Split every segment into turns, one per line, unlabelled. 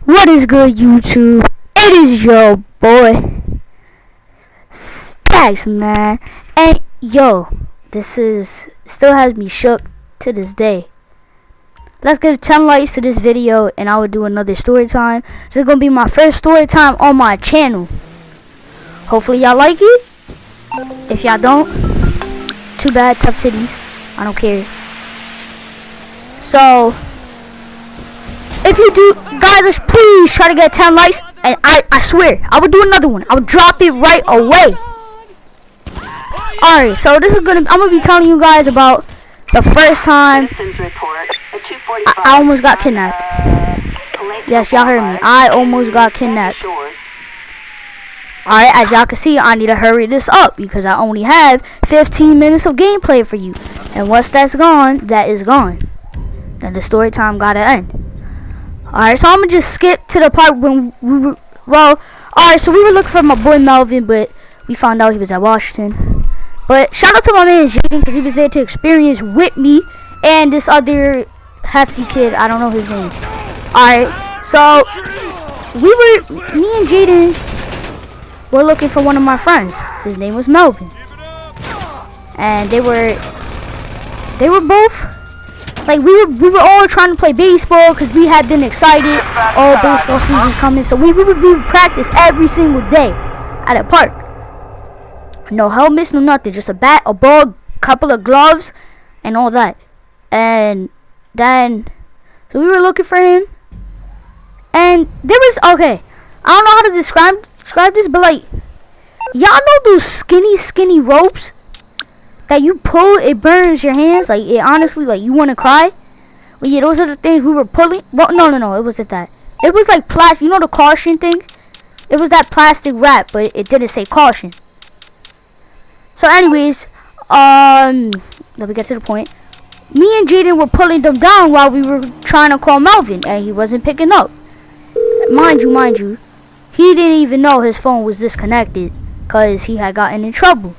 What is good, YouTube? It is your boy Stacks, man. And yo, this is still has me shook to this day. Let's give 10 likes to this video and I will do another story time. This is gonna be my first story time on my channel. Hopefully y'all like it. If y'all don't, too bad, tough titties. I don't care. So if you do, guys, please try to get 10 likes, and I swear, I will do another one. I will drop it right away. Alright, so this is I'm gonna be telling you guys about the first time I almost got kidnapped. Yes, y'all heard me. I almost got kidnapped. Alright, as y'all can see, I need to hurry this up because I only have 15 minutes of gameplay for you. And once that's gone, that is gone. Then the story time gotta end. Alright, so I'm gonna just skip to the part when we were, alright, so we were looking for my boy Melvin, but we found out he was at Washington. But shout out to my man Jaden, because he was there to experience with me and this other hefty kid, I don't know his name. Alright, so me and Jaden were looking for one of my friends. His name was Melvin. And they were both, like, we were all trying to play baseball because we had been excited. Oh, baseball season's coming. So we would practice every single day at a park. No helmets, no nothing. Just a bat, a ball, couple of gloves, and all that. And then, so we were looking for him. And there was, okay, I don't know how to describe this, but like, y'all know those skinny ropes that you pull, it burns your hands, like, it honestly, like, you want to cry? Well, yeah, those are the things we were pulling. Well, no, it wasn't that. It was like plastic, you know the caution thing? It was that plastic wrap, but it didn't say caution. So anyways, let me get to the point. Me and Jaden were pulling them down while we were trying to call Melvin, and he wasn't picking up. Mind you, he didn't even know his phone was disconnected, because he had gotten in trouble.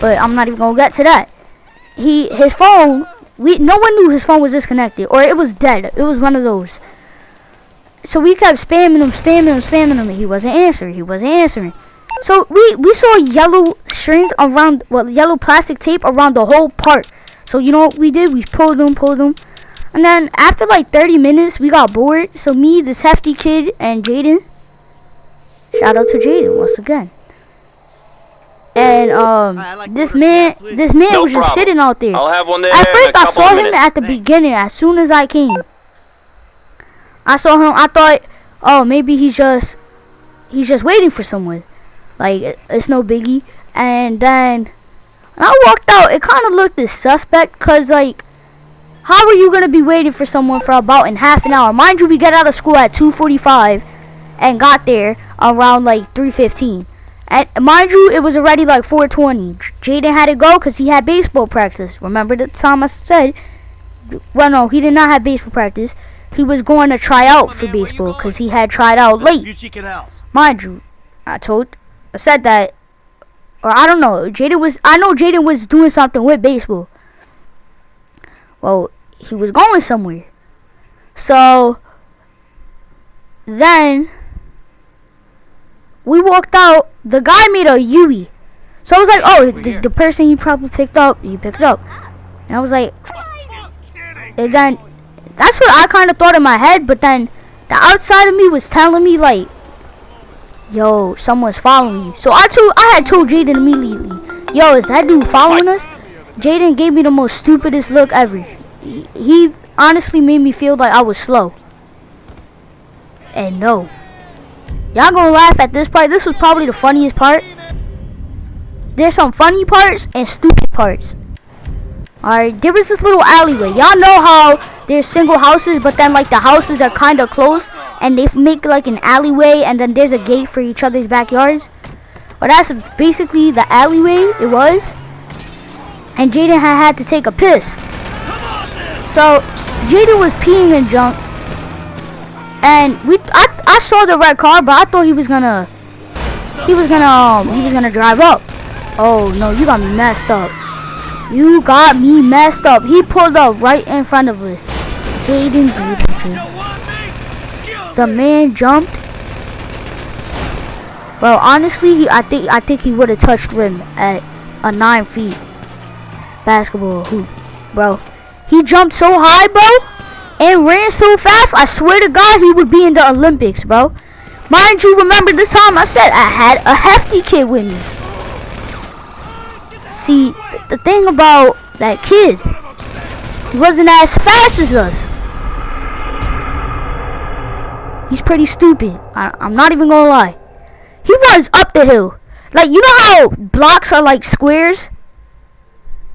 But I'm not even gonna get to that. His phone, no one knew his phone was disconnected, or it was dead. It was one of those. So we kept spamming him, and he wasn't answering. So we saw yellow strings around, yellow plastic tape around the whole park. So you know what we did? We pulled them. And then after like 30 minutes, we got bored. So me, this hefty kid, and Jaden. Shout out to Jaden once again. And this man was just sitting out there.
I'll have one there.
At first, I saw him at the beginning. As soon as I came, I saw him. I thought, oh, maybe he's just waiting for someone. Like, it's no biggie. And then when I walked out, it kind of looked suspect, cause like, how are you gonna be waiting for someone for about half an hour? Mind you, we got out of school at 2:45 and got there around like 3:15. And mind you, it was already like 4:20. Jaden had to go because he had baseball practice. Remember the time I said, well, no, he did not have baseball practice. He was going to try out for baseball because he had tried out late. Mind you, I said that, or I don't know. I know Jaden was doing something with baseball. Well, he was going somewhere. So then we walked out. The guy made a Yui. So I was like, oh, the person he probably picked up. And I was like, and then that's what I kind of thought in my head. But then the outside of me was telling me like, yo, someone's following you. So I had told Jaden immediately, yo, is that dude following us? Jaden gave me the most stupidest look ever. He honestly made me feel like I was slow. And no. Y'all gonna laugh at this part. This was probably the funniest part. There's some funny parts and stupid parts. Alright, there was this little alleyway. Y'all know how there's single houses, but then like the houses are kind of close and they make like an alleyway and then there's a gate for each other's backyards. Well, that's basically the alleyway it was. And Jaden had to take a piss. So Jaden was peeing and junk. And I saw the red car, but I thought he was gonna drive up. Oh no, you got me messed up. You got me messed up. He pulled up right in front of us. Jaden. The man jumped. Bro, honestly, I think he would have touched rim at a 9 feet basketball hoop, bro. He jumped so high, bro, and ran so fast. I swear to God, he would be in the Olympics, bro. Mind you, remember this time I said I had a hefty kid with me. See, the thing about that kid, he wasn't as fast as us. He's pretty stupid. I'm not even gonna lie. He runs up the hill. Like, you know how blocks are like squares?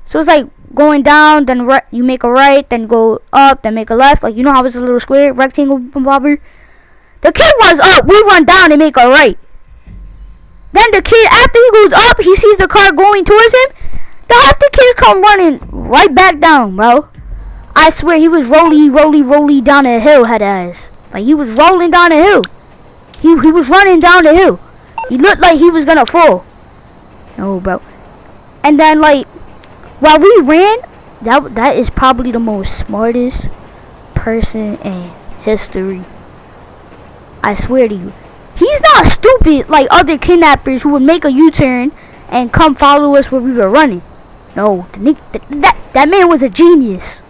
So it's like going down, then you make a right, then go up, then make a left. Like, you know how it's a little square, rectangle, bobber? The kid runs up, we run down and make a right. Then the kid, after he goes up, he sees the car going towards him. The half the kids come running right back down, bro. I swear he was rolly down the hill, head ass. Like, he was rolling down the hill. He was running down the hill. He looked like he was gonna fall. No, bro. And then, like, while we ran, that is probably the most smartest person in history. I swear to you. He's not stupid like other kidnappers who would make a U-turn and come follow us where we were running. No, that man was a genius.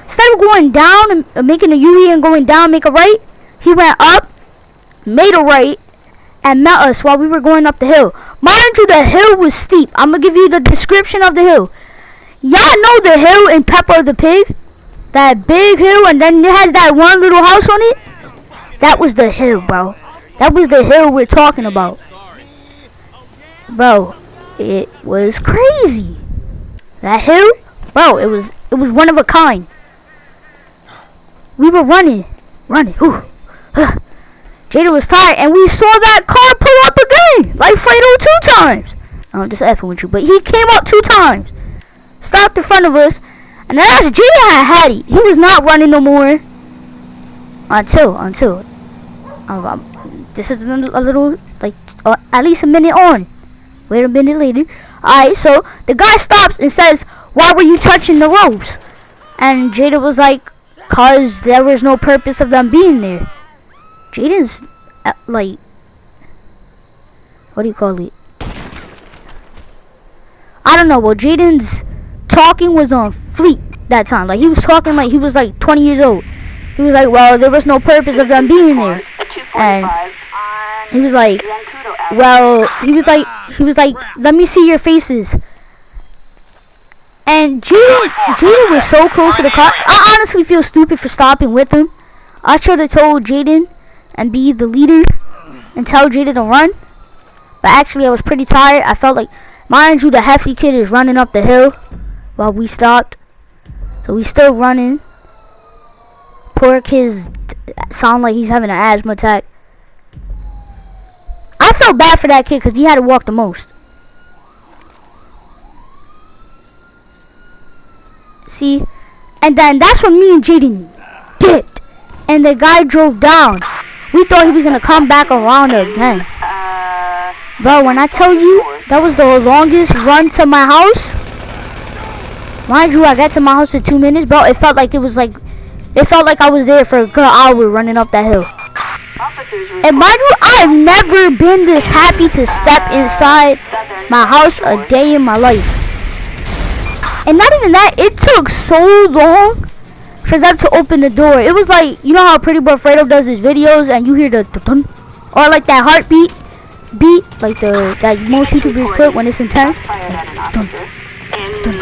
Instead of going down and making a U and going down, make a right, he went up, made a right, and met us while we were going up the hill. Mind you, the hill was steep. I'm gonna give you the description of the hill. Y'all know the hill in Peppa the Pig? That big hill, and then it has that one little house on it? That was the hill, bro. That was the hill we're talking about. Bro, it was crazy. That hill, bro, it was one of a kind. We were running. Whew. Jada was tired, and we saw that car pull up again, like Fredo 2 times. I'm just effing with you, but he came up 2 times, stopped in front of us, and then after Jada had it, he was not running no more until this is a little, like, at least a minute on. Wait a minute later. Alright, so the guy stops and says, "Why were you touching the ropes?" And Jada was like, "Cause there was no purpose of them being there." Jaden's, like, what do you call it? I don't know, well, Jaden's talking was on fleek that time. Like, he was talking like he was like 20 years old. He was like, "Well, there was no purpose of them being there." And he was like, "Well," he was like, "Let me see your faces." And Jaden was so close to the car. I honestly feel stupid for stopping with him. I should have told Jaden and be the leader and tell Jaden to run. But actually, I was pretty tired. I felt like, mind you, the hefty kid is running up the hill while we stopped. So we still running. Poor kid's sound like he's having an asthma attack. I felt bad for that kid because he had to walk the most. See? And then that's when me and Jaden dipped. And the guy drove down. We thought he was going to come back around again. Bro, when I tell you, that was the longest run to my house. Mind you, I got to my house in 2 minutes. Bro, it felt like I was there for a good hour running up that hill. And mind you, I've never been this happy to step inside my house a day in my life. And not even that, it took so long for them to open the door. It was like, you know how Pretty Boy Fredo does his videos and you hear the dun, or like that heartbeat beat, like that most YouTubers put when it's intense. Like, dun, dun,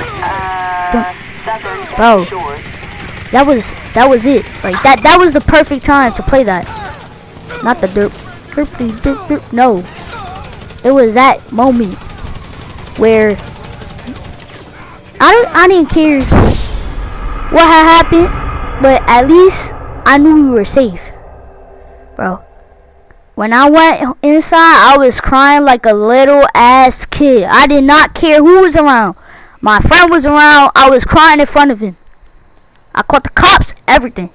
dun. Bro, that was it. Like that was the perfect time to play that. Not the derp, derp. No, it was that moment where I didn't care what had happened, but at least I knew we were safe, bro. When I went inside, I was crying like a little ass kid. I did not care who was around. My friend was around. I was crying in front of him. I called the cops, everything.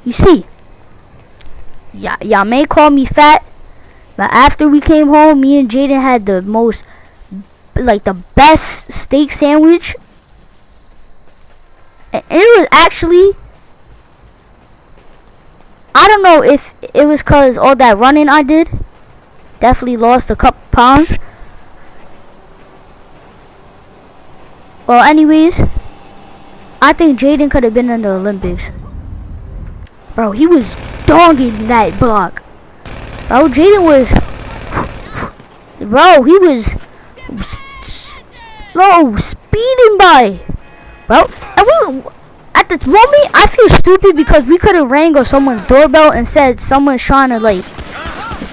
You see, y'all may call me fat, but after we came home, me and Jaden had the most, like, the best steak sandwich. And it was actually, I don't know if it was cause all that running I did. Definitely lost a couple pounds. Well, anyways, I think Jaden could have been in the Olympics. Bro, he was dogging that block. Bro, Jaden was... Bro, he was... slow, speeding by. Bro, and we... At the moment, I feel stupid because we could have rang on someone's doorbell and said someone's trying to, like,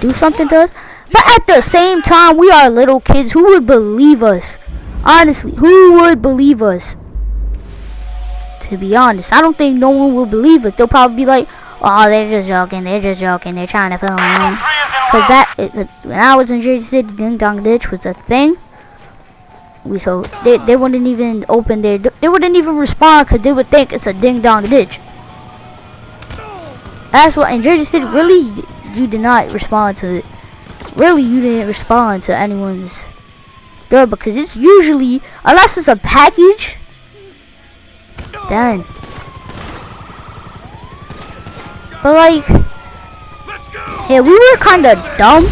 do something to us. But at the same time, we are little kids. Who would believe us? Honestly, who would believe us? To be honest, I don't think no one will believe us. They'll probably be like, oh, they're just joking, they're trying to film me. Because when I was in Jersey City, Ding Dong Ditch was a thing. So they wouldn't even open their, they wouldn't even respond because they would think it's a Ding Dong Ditch. That's what, in Jersey City, really, you did not respond to it. Really, you didn't respond to anyone's door because it's usually, unless it's a package, then. But like, yeah, we were kind of dumb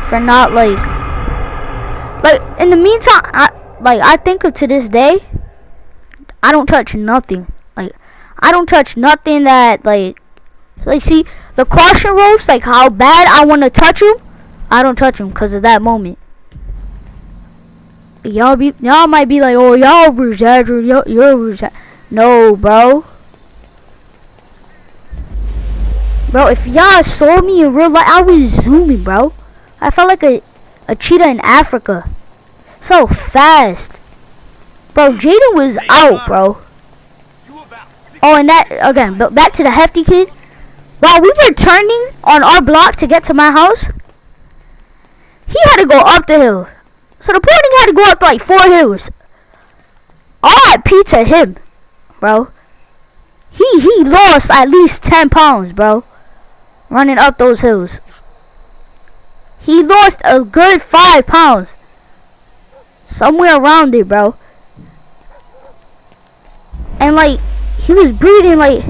for not like in the meantime, I think of to this day, I don't touch nothing. Like, I don't touch nothing that like see the caution ropes, like how bad I want to touch them, I don't touch them because of that moment. Y'all might be like, oh, y'all over-exaggerate, you're over-exaggerate. No, bro. Bro, if y'all saw me in real life, I was zooming, bro. I felt like a cheetah in Africa. So fast. Bro, Jaden was out, bro. Oh, and that, again, but back to the hefty kid. While we were turning on our block to get to my house, he had to go up the hill. So the pudding had to go up like 4 hills. RIP to him, bro. He lost at least 10 pounds, bro. Running up those hills. He lost a good 5 pounds. Somewhere around it, bro. And like, he was breathing like.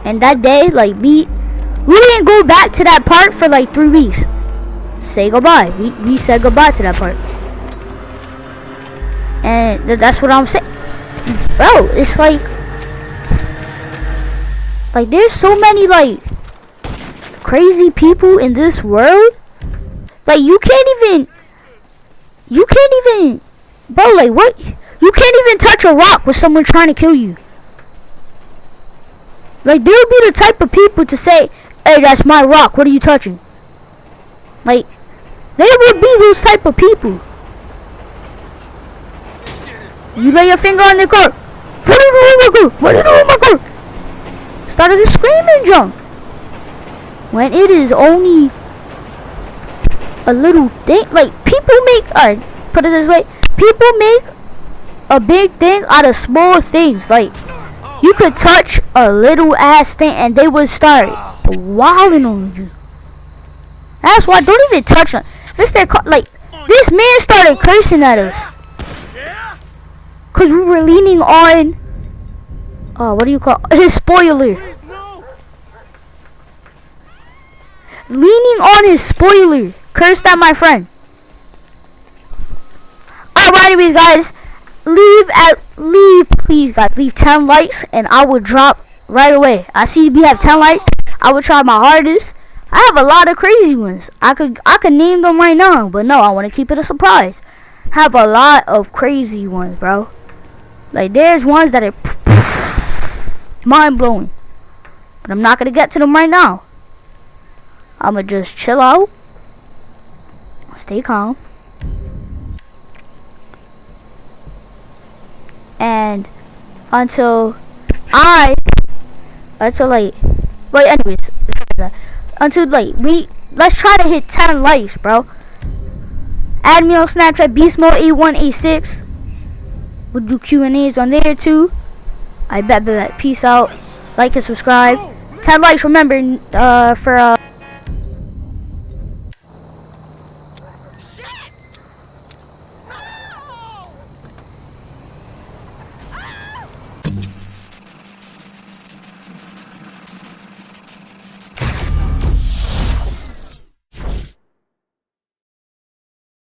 And that day, like, we didn't go back to that park for like 3 weeks. Say goodbye. We said goodbye to that part. And that's what I'm saying. Bro, it's like there's so many like crazy people in this world. Like you can't even bro, like what? You can't even touch a rock with someone trying to kill you. Like they'll be the type of people to say, hey, that's my rock, what are you touching? Like, they would be those type of people. You lay your finger on the car. What are you doing with my car? What are you doing with my car? Started to scream and jump. When it is only a little thing. Like, people make, alright, put it this way. People make a big thing out of small things. Like, you could touch a little ass thing and they would start wilding on you. That's why don't even touch them. This man started cursing at us. Cause we were leaning on what do you call his spoiler. Leaning on his spoiler. Cursed at my friend. Alright, anyways guys, please guys, leave 10 likes and I will drop right away. I see we have 10 likes. I will try my hardest. I have a lot of crazy ones. I could name them right now, but no, I want to keep it a surprise. I have a lot of crazy ones, bro. Like there's ones that are mind blowing, but I'm not gonna get to them right now. I'ma just chill out, stay calm, and until let's try to hit 10 likes, bro. Add me on Snapchat, beastmode8186. We'll do Q&As on there too. I bet. Peace out. Like and subscribe. 10 likes, remember, for